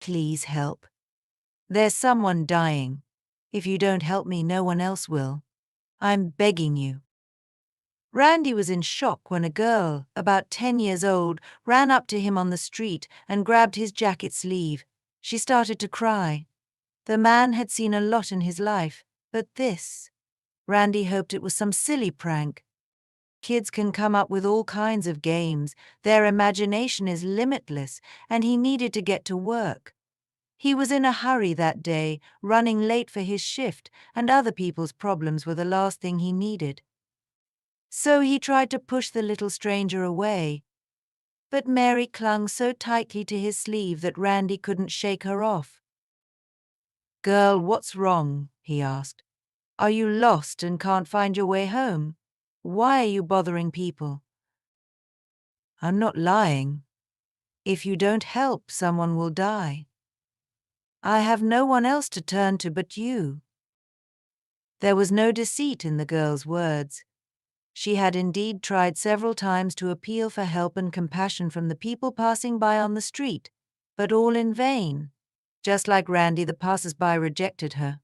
Please help. There's someone dying. If you don't help me, no one else will. I'm begging you." Randy was in shock when a girl, about 10 years old, ran up to him on the street and grabbed his jacket sleeve. She started to cry. The man had seen a lot in his life, but this… Randy hoped it was some silly prank. Kids can come up with all kinds of games, their imagination is limitless, and he needed to get to work. He was in a hurry that day, running late for his shift, and other people's problems were the last thing he needed. So he tried to push the little stranger away, but Mary clung so tightly to his sleeve that Randy couldn't shake her off. "Girl, what's wrong?" he asked. "Are you lost and can't find your way home? Why are you bothering people?" "I'm not lying. If you don't help, someone will die. I have no one else to turn to but you." There was no deceit in the girl's words. She had indeed tried several times to appeal for help and compassion from the people passing by on the street, but all in vain. Just like Randy, the passers-by rejected her.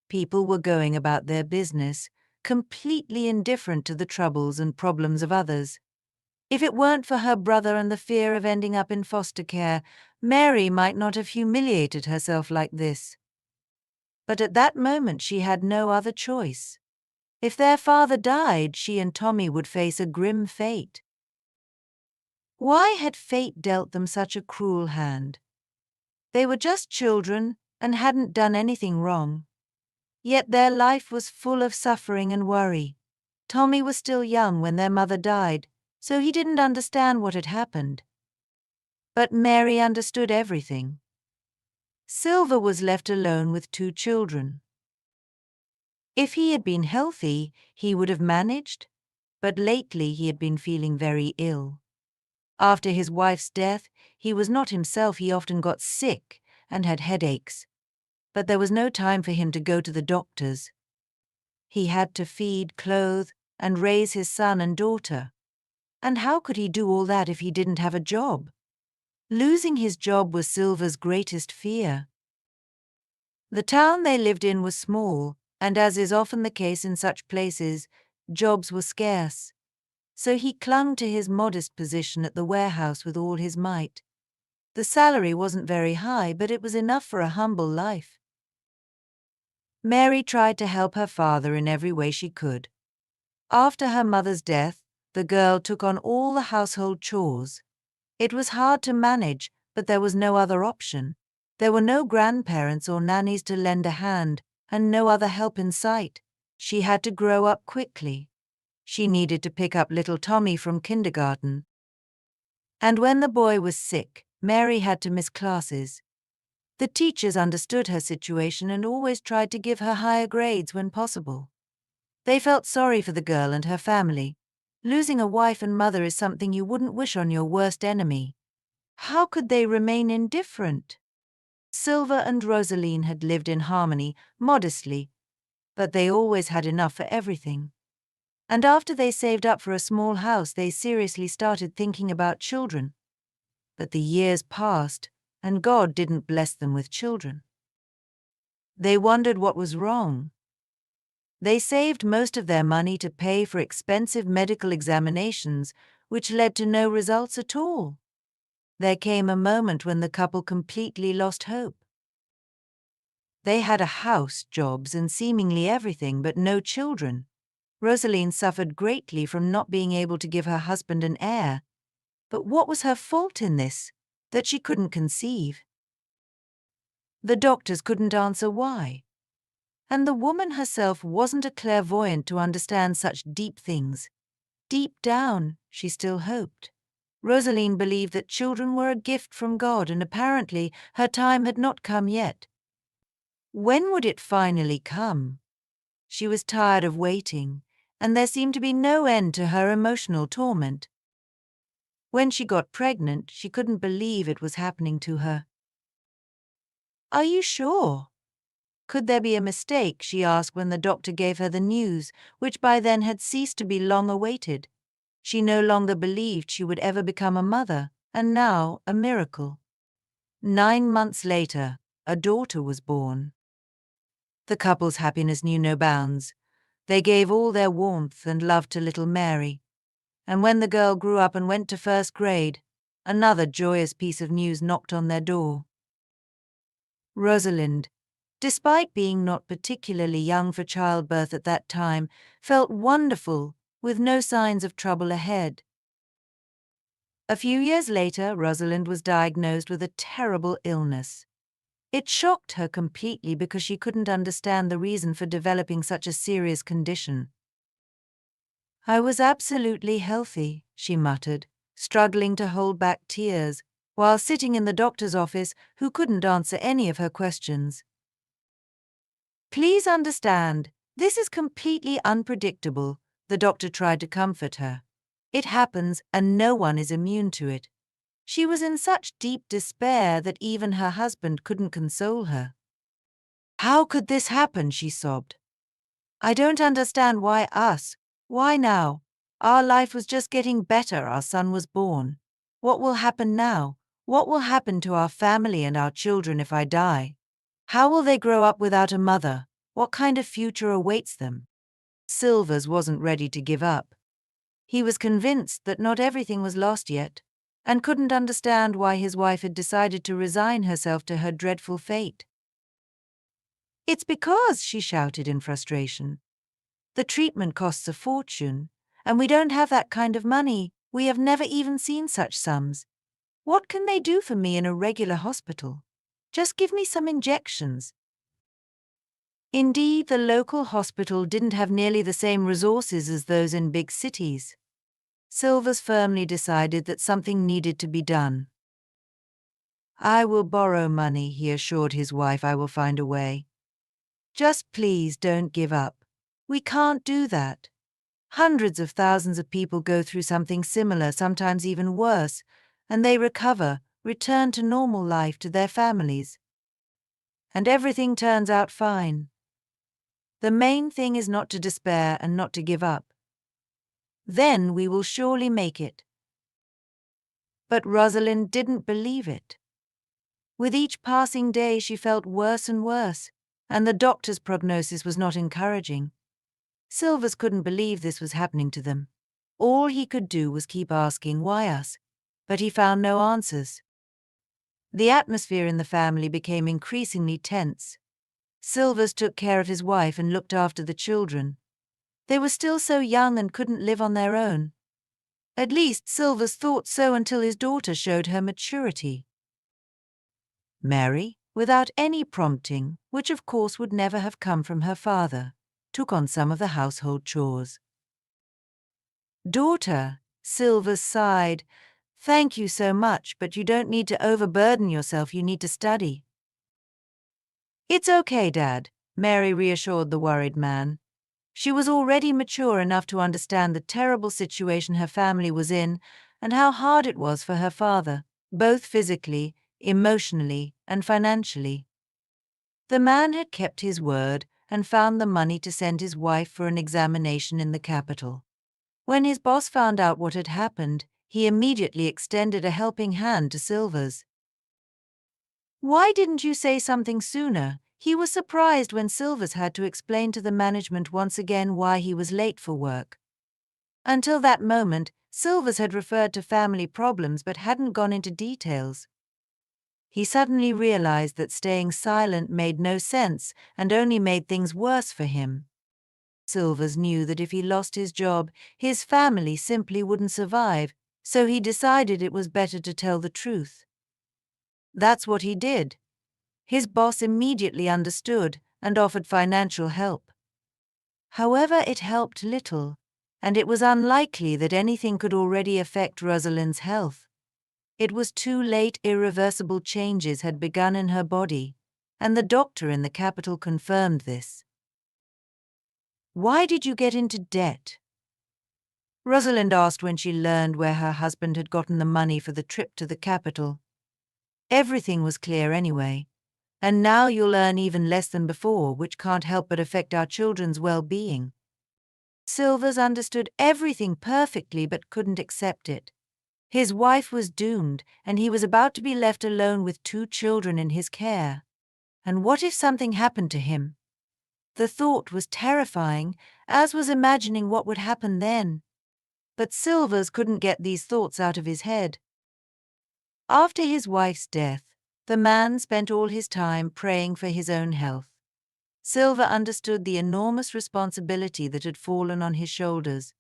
People were going about their business, completely indifferent to the troubles and problems of others. If it weren't for her brother and the fear of ending up in foster care, Mary might not have humiliated herself like this. But at that moment she had no other choice. If their father died, she and Tommy would face a grim fate. Why had fate dealt them such a cruel hand? They were just children and hadn't done anything wrong. Yet their life was full of suffering and worry. Tommy was still young when their mother died, so he didn't understand what had happened. But Mary understood everything. Silver was left alone with 2 children. If he had been healthy, he would have managed, but lately he had been feeling very ill. After his wife's death, he was not himself. He often got sick and had headaches. But there was no time for him to go to the doctors. He had to feed, clothe, and raise his son and daughter. And how could he do all that if he didn't have a job? Losing his job was Silver's greatest fear. The town they lived in was small, and as is often the case in such places, jobs were scarce. So he clung to his modest position at the warehouse with all his might. The salary wasn't very high, but it was enough for a humble life. Mary tried to help her father in every way she could. After her mother's death, the girl took on all the household chores. It was hard to manage, but there was no other option. There were no grandparents or nannies to lend a hand, and no other help in sight. She had to grow up quickly. She needed to pick up little Tommy from kindergarten. And when the boy was sick, Mary had to miss classes. The teachers understood her situation and always tried to give her higher grades when possible. They felt sorry for the girl and her family. Losing a wife and mother is something you wouldn't wish on your worst enemy. How could they remain indifferent? Silver and Rosaline had lived in harmony, modestly, but they always had enough for everything. And after they saved up for a small house, they seriously started thinking about children. But the years passed, and God didn't bless them with children. They wondered what was wrong. They saved most of their money to pay for expensive medical examinations, which led to no results at all. There came a moment when the couple completely lost hope. They had a house, jobs, and seemingly everything, but no children. Rosaline suffered greatly from not being able to give her husband an heir. But what was her fault in this, that she couldn't conceive? The doctors couldn't answer why. And the woman herself wasn't a clairvoyant to understand such deep things. Deep down, she still hoped. Rosaline believed that children were a gift from God, and apparently her time had not come yet. When would it finally come? She was tired of waiting, and there seemed to be no end to her emotional torment. When she got pregnant, she couldn't believe it was happening to her. "Are you sure? Could there be a mistake?" she asked when the doctor gave her the news, which by then had ceased to be long awaited. She no longer believed she would ever become a mother, and now a miracle. 9 months later, a daughter was born. The couple's happiness knew no bounds. They gave all their warmth and love to little Mary. And when the girl grew up and went to first grade, another joyous piece of news knocked on their door. Rosalind, despite being not particularly young for childbirth at that time, felt wonderful, with no signs of trouble ahead. A few years later, Rosalind was diagnosed with a terrible illness. It shocked her completely because she couldn't understand the reason for developing such a serious condition. "I was absolutely healthy," she muttered, struggling to hold back tears, while sitting in the doctor's office, who couldn't answer any of her questions. "Please understand, this is completely unpredictable," the doctor tried to comfort her. "It happens, and no one is immune to it." She was in such deep despair that even her husband couldn't console her. "How could this happen?" she sobbed. "I don't understand why us. Why now? Our life was just getting better, our son was born. What will happen now? What will happen to our family and our children if I die? How will they grow up without a mother? What kind of future awaits them?" Silvers wasn't ready to give up. He was convinced that not everything was lost yet, and couldn't understand why his wife had decided to resign herself to her dreadful fate. "It's because," she shouted in frustration, "the treatment costs a fortune, and we don't have that kind of money. We have never even seen such sums. What can they do for me in a regular hospital? Just give me some injections." Indeed, the local hospital didn't have nearly the same resources as those in big cities. Silvers firmly decided that something needed to be done. "I will borrow money," he assured his wife. "I will find a way. Just please don't give up. We can't do that. Hundreds of thousands of people go through something similar, sometimes even worse, and they recover, return to normal life, to their families. And everything turns out fine. The main thing is not to despair and not to give up. Then we will surely make it." But Rosalind didn't believe it. With each passing day she felt worse and worse, and the doctor's prognosis was not encouraging. Silvers couldn't believe this was happening to them. All he could do was keep asking, "Why us?" But he found no answers. The atmosphere in the family became increasingly tense. Silvers took care of his wife and looked after the children. They were still so young and couldn't live on their own. At least Silvers thought so until his daughter showed her maturity. Mary, without any prompting, which of course would never have come from her father, took on some of the household chores. "Daughter," Silvers sighed, "thank you so much, but you don't need to overburden yourself. You need to study." "It's okay, Dad," Mary reassured the worried man. She was already mature enough to understand the terrible situation her family was in and how hard it was for her father, both physically, emotionally, and financially. The man had kept his word and found the money to send his wife for an examination in the capital. When his boss found out what had happened, he immediately extended a helping hand to Silvers. "Why didn't you say something sooner?" He was surprised when Silvers had to explain to the management once again why he was late for work. Until that moment, Silvers had referred to family problems but hadn't gone into details. He suddenly realized that staying silent made no sense and only made things worse for him. Silvers knew that if he lost his job, his family simply wouldn't survive, so he decided it was better to tell the truth. That's what he did. His boss immediately understood and offered financial help. However, it helped little, and it was unlikely that anything could already affect Rosalind's health. It was too late. Irreversible changes had begun in her body, and the doctor in the capital confirmed this. "Why did you get into debt?" Rosalind asked when she learned where her husband had gotten the money for the trip to the capital. Everything was clear anyway. "And now you'll earn even less than before, which can't help but affect our children's well-being." Silvers understood everything perfectly but couldn't accept it. His wife was doomed, and he was about to be left alone with 2 children in his care. And what if something happened to him? The thought was terrifying, as was imagining what would happen then. But Silvers couldn't get these thoughts out of his head. After his wife's death, the man spent all his time praying for his own health. Silver understood the enormous responsibility that had fallen on his shoulders.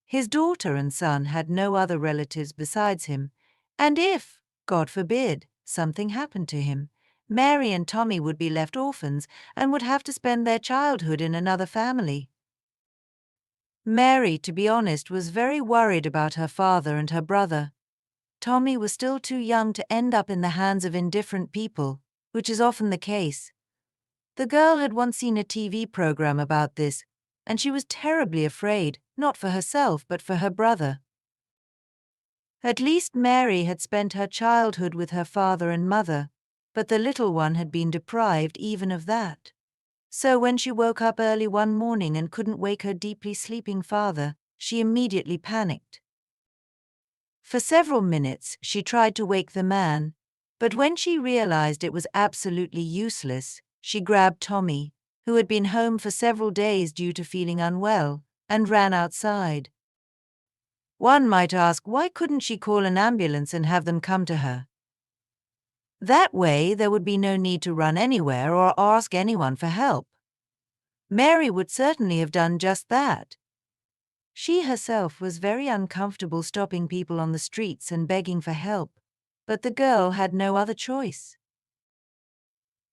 His daughter and son had no other relatives besides him, and if, God forbid, something happened to him, Mary and Tommy would be left orphans and would have to spend their childhood in another family. Mary, to be honest, was very worried about her father and her brother. Tommy was still too young to end up in the hands of indifferent people, which is often the case. The girl had once seen a TV program about this, and she was terribly afraid, not for herself but for her brother. At least Mary had spent her childhood with her father and mother, but the little one had been deprived even of that. So when she woke up early one morning and couldn't wake her deeply sleeping father, she immediately panicked. For several minutes she tried to wake the man, but when she realized it was absolutely useless, she grabbed Tommy, who had been home for several days due to feeling unwell, and ran outside. One might ask, why couldn't she call an ambulance and have them come to her? That way there would be no need to run anywhere or ask anyone for help. Mary would certainly have done just that. She herself was very uncomfortable stopping people on the streets and begging for help, but the girl had no other choice.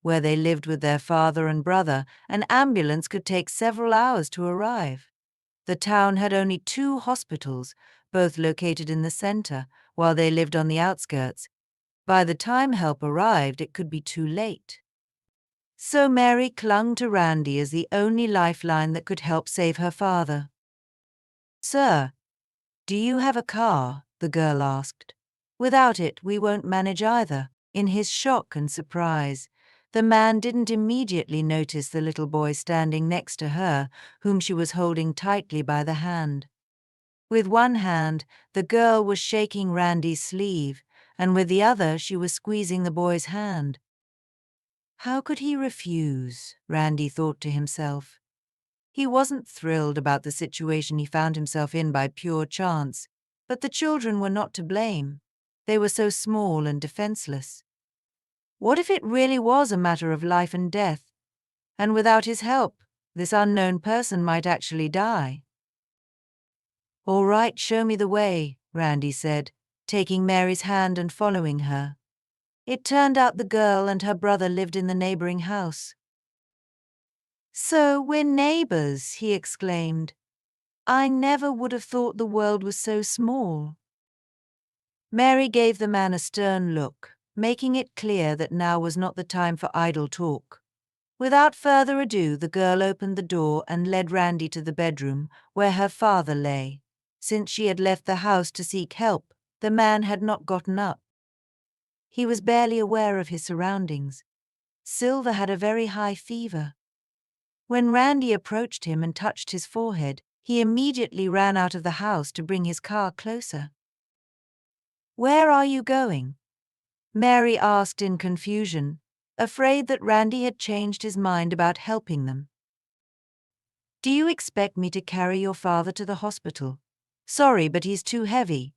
Where they lived with their father and brother, an ambulance could take several hours to arrive. The town had only 2 hospitals, both located in the center, while they lived on the outskirts. By the time help arrived, it could be too late. So Mary clung to Randy as the only lifeline that could help save her father. "Sir, do you have a car?" the girl asked. "Without it, we won't manage either." In his shock and surprise, the man didn't immediately notice the little boy standing next to her, whom she was holding tightly by the hand. With one hand, the girl was shaking Randy's sleeve, and with the other she was squeezing the boy's hand. How could he refuse? Randy thought to himself. He wasn't thrilled about the situation he found himself in by pure chance, but the children were not to blame. They were so small and defenseless. What if it really was a matter of life and death, and without his help, this unknown person might actually die? "All right, show me the way," Randy said, taking Mary's hand and following her. It turned out the girl and her brother lived in the neighboring house. "So we're neighbors," he exclaimed. "I never would have thought the world was so small." Mary gave the man a stern look, making it clear that now was not the time for idle talk. Without further ado, the girl opened the door and led Randy to the bedroom where her father lay. Since she had left the house to seek help, the man had not gotten up. He was barely aware of his surroundings. Silver had a very high fever. When Randy approached him and touched his forehead, he immediately ran out of the house to bring his car closer. "Where are you going?" Mary asked in confusion, afraid that Randy had changed his mind about helping them. "Do you expect me to carry your father to the hospital? Sorry, but he's too heavy.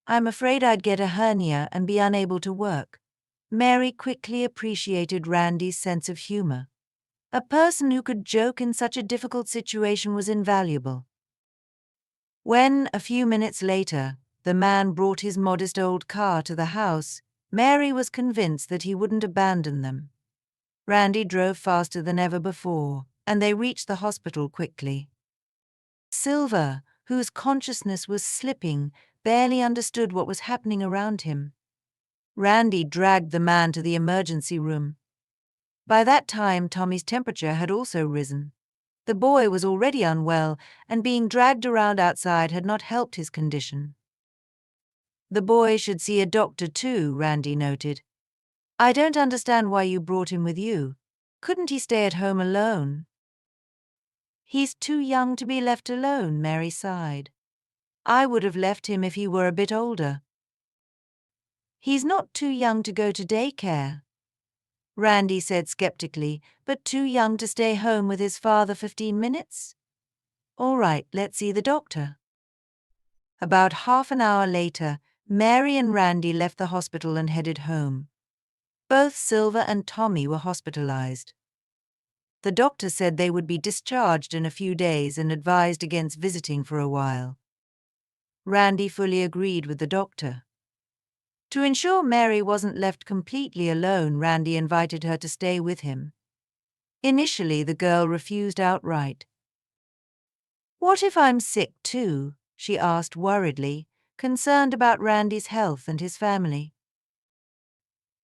I'm afraid I'd get a hernia and be unable to work." Mary quickly appreciated Randy's sense of humor. A person who could joke in such a difficult situation was invaluable. When, a few minutes later, the man brought his modest old car to the house, Mary was convinced that he wouldn't abandon them. Randy drove faster than ever before, and they reached the hospital quickly. Silver, whose consciousness was slipping, barely understood what was happening around him. Randy dragged the man to the emergency room. By that time, Tommy's temperature had also risen. The boy was already unwell, and being dragged around outside had not helped his condition. "The boy should see a doctor too," Randy noted. "I don't understand why you brought him with you. Couldn't he stay at home alone?" "He's too young to be left alone," Mary sighed. I would have left him if he were a bit older. He's not too young to go to daycare, Randy said skeptically, but too young to stay home with his father 15 minutes? All right, let's see the doctor. About half an hour later, Mary and Randy left the hospital and headed home. Both Silver and Tommy were hospitalized. The doctor said they would be discharged in a few days and advised against visiting for a while. Randy fully agreed with the doctor. To ensure Mary wasn't left completely alone, Randy invited her to stay with him. Initially, the girl refused outright. "What if I'm sick too?" she asked worriedly, concerned about Randy's health and his family.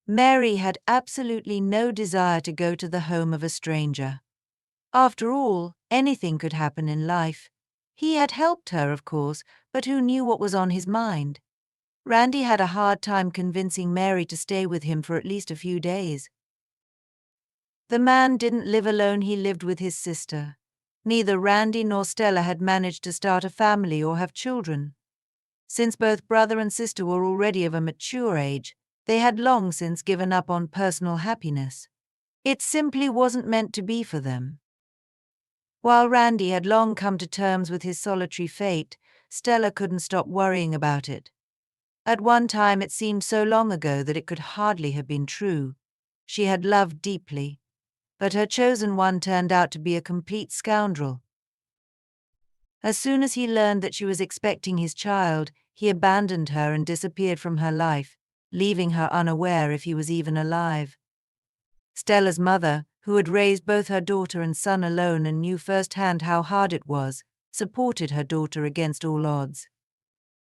Mary had absolutely no desire to go to the home of a stranger. After all, anything could happen in life. He had helped her, of course, but who knew what was on his mind? Randy had a hard time convincing Mary to stay with him for at least a few days. The man didn't live alone, he lived with his sister. Neither Randy nor Stella had managed to start a family or have children. Since both brother and sister were already of a mature age, they had long since given up on personal happiness. It simply wasn't meant to be for them. While Randy had long come to terms with his solitary fate, Stella couldn't stop worrying about it. At one time it seemed so long ago that it could hardly have been true. She had loved deeply, but her chosen one turned out to be a complete scoundrel. As soon as he learned that she was expecting his child, he abandoned her and disappeared from her life, leaving her unaware if he was even alive. Stella's mother, who had raised both her daughter and son alone and knew firsthand how hard it was, supported her daughter against all odds.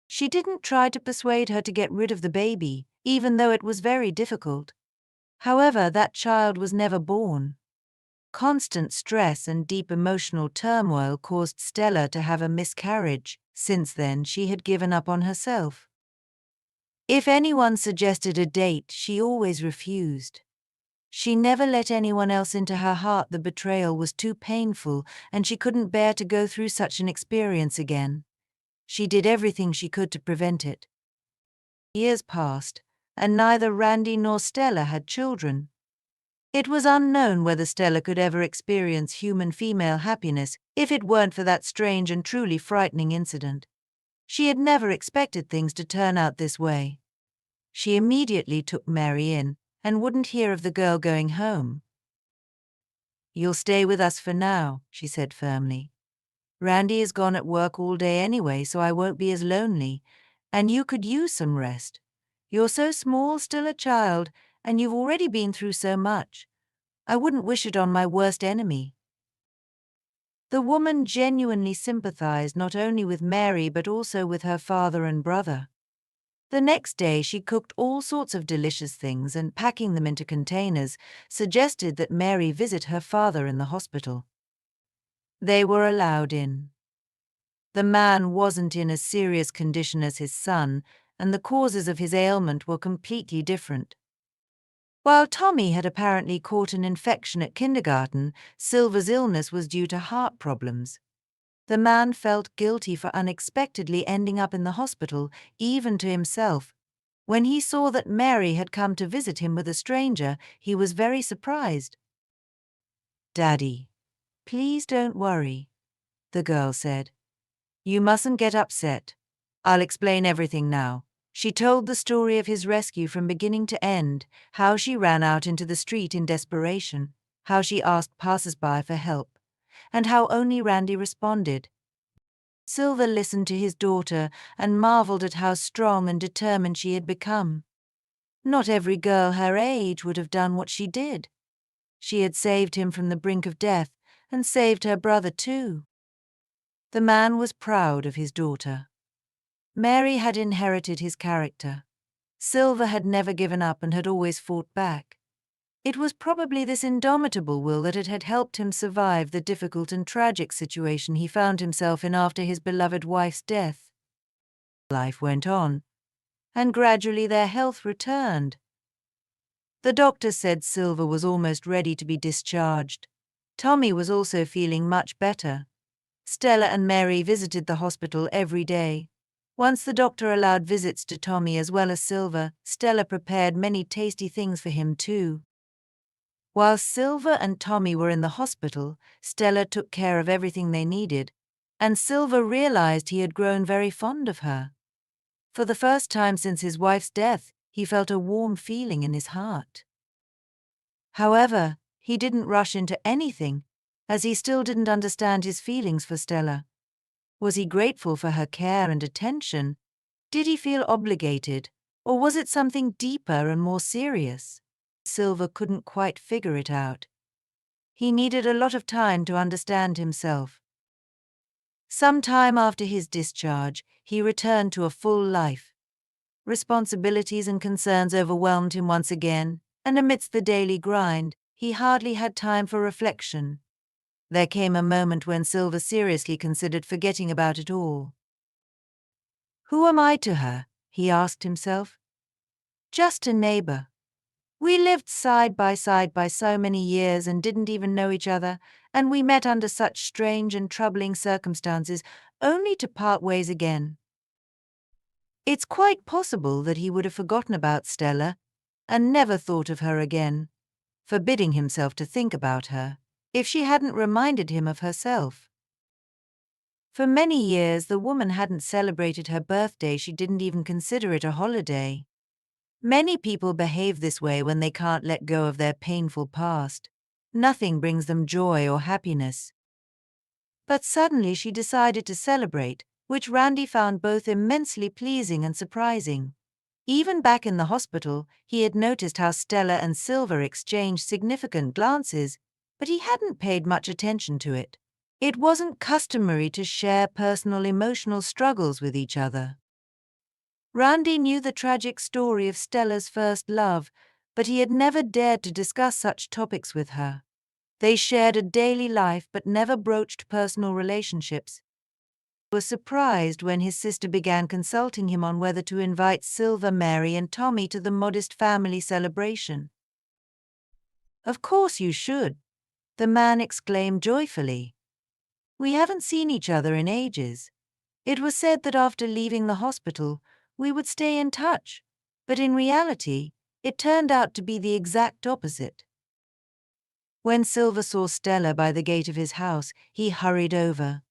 She didn't try to persuade her to get rid of the baby, even though it was very difficult. However, that child was never born. Constant stress and deep emotional turmoil caused Stella to have a miscarriage. Since then, she had given up on herself. If anyone suggested a date, she always refused. She never let anyone else into her heart. The betrayal was too painful, and she couldn't bear to go through such an experience again. She did everything she could to prevent it. Years passed, and neither Randy nor Stella had children. It was unknown whether Stella could ever experience human female happiness if it weren't for that strange and truly frightening incident. She had never expected things to turn out this way. She immediately took Mary in and wouldn't hear of the girl going home. "You'll stay with us for now," she said firmly. "Randy is gone at work all day anyway, so I won't be as lonely, and you could use some rest. You're so small, still a child, and you've already been through so much. I wouldn't wish it on my worst enemy." The woman genuinely sympathized not only with Mary but also with her father and brother. The next day she cooked all sorts of delicious things and, packing them into containers, suggested that Mary visit her father in the hospital. They were allowed in. The man wasn't in as serious condition as his son, and the causes of his ailment were completely different. While Tommy had apparently caught an infection at kindergarten, Silver's illness was due to heart problems. The man felt guilty for unexpectedly ending up in the hospital, even to himself. When he saw that Mary had come to visit him with a stranger, he was very surprised. "Daddy, please don't worry," the girl said. "You mustn't get upset. I'll explain everything now." She told the story of his rescue from beginning to end, how she ran out into the street in desperation, how she asked passers-by for help, and how only Randy responded. Silver listened to his daughter and marveled at how strong and determined she had become. Not every girl her age would have done what she did. She had saved him from the brink of death and saved her brother too. The man was proud of his daughter. Mary had inherited his character. Silver had never given up and had always fought back. It was probably this indomitable will that had helped him survive the difficult and tragic situation he found himself in after his beloved wife's death. Life went on, and gradually their health returned. The doctor said Silver was almost ready to be discharged. Tommy was also feeling much better. Stella and Mary visited the hospital every day, Once the doctor allowed visits to Tommy as well as Silver, Stella prepared many tasty things for him too. While Silver and Tommy were in the hospital, Stella took care of everything they needed, and Silver realized he had grown very fond of her. For the first time since his wife's death, he felt a warm feeling in his heart. However, he didn't rush into anything, as he still didn't understand his feelings for Stella. Was he grateful for her care and attention? Did he feel obligated, or was it something deeper and more serious? Silver couldn't quite figure it out. He needed a lot of time to understand himself. Some time after his discharge, he returned to a full life. Responsibilities and concerns overwhelmed him once again, and amidst the daily grind, he hardly had time for reflection. There came a moment when Silver seriously considered forgetting about it all. Who am I to her? He asked himself. Just a neighbor. We lived side by so many years and didn't even know each other, and we met under such strange and troubling circumstances, only to part ways again. It's quite possible that he would have forgotten about Stella and never thought of her again, forbidding himself to think about her, if she hadn't reminded him of herself. For many years, the woman hadn't celebrated her birthday. She didn't even consider it a holiday. Many people behave this way when they can't let go of their painful past. Nothing brings them joy or happiness. But suddenly she decided to celebrate, which Randy found both immensely pleasing and surprising. Even back in the hospital, he had noticed how Stella and Silver exchanged significant glances, but he hadn't paid much attention to it. It wasn't customary to share personal emotional struggles with each other. Randy knew the tragic story of Stella's first love, but he had never dared to discuss such topics with her. They shared a daily life but never broached personal relationships. He was surprised when his sister began consulting him on whether to invite Silver, Mary, and Tommy to the modest family celebration. "Of course you should," the man exclaimed joyfully. "We haven't seen each other in ages. It was said that after leaving the hospital, we would stay in touch, but in reality, it turned out to be the exact opposite." When Silver saw Stella by the gate of his house, he hurried over.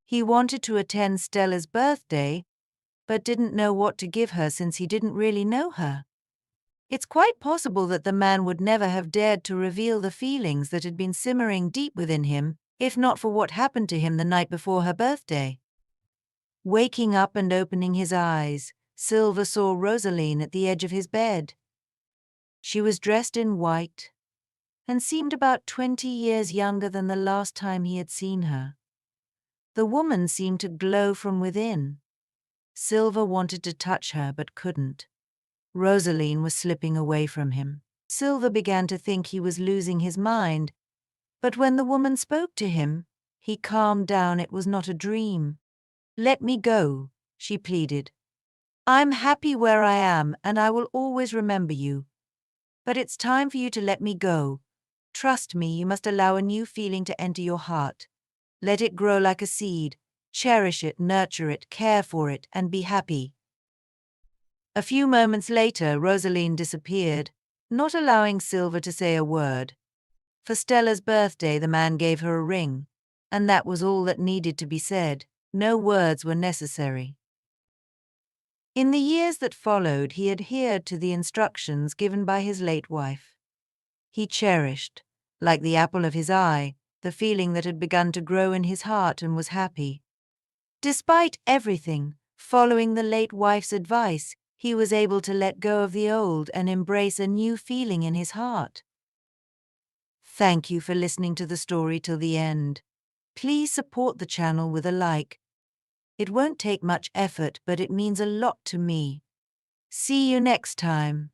He wanted to attend Stella's birthday, but didn't know what to give her since he didn't really know her. It's quite possible that the man would never have dared to reveal the feelings that had been simmering deep within him, if not for what happened to him the night before her birthday. Waking up and opening his eyes, Silver saw Rosaline at the edge of his bed. She was dressed in white and seemed about 20 years younger than the last time he had seen her. The woman seemed to glow from within. Silver wanted to touch her but couldn't. Rosaline was slipping away from him. Silver began to think he was losing his mind, but when the woman spoke to him, he calmed down. It was not a dream. "Let me go," she pleaded. "I'm happy where I am and I will always remember you. But it's time for you to let me go. Trust me, you must allow a new feeling to enter your heart. Let it grow like a seed. Cherish it, nurture it, care for it, and be happy." A few moments later, Rosaline disappeared, not allowing Silver to say a word. For Stella's birthday, the man gave her a ring, and that was all that needed to be said. No words were necessary. In the years that followed, he adhered to the instructions given by his late wife. He cherished, like the apple of his eye, the feeling that had begun to grow in his heart and was happy. Despite everything, following the late wife's advice, he was able to let go of the old and embrace a new feeling in his heart. Thank you for listening to the story till the end. Please support the channel with a like. It won't take much effort, but it means a lot to me. See you next time.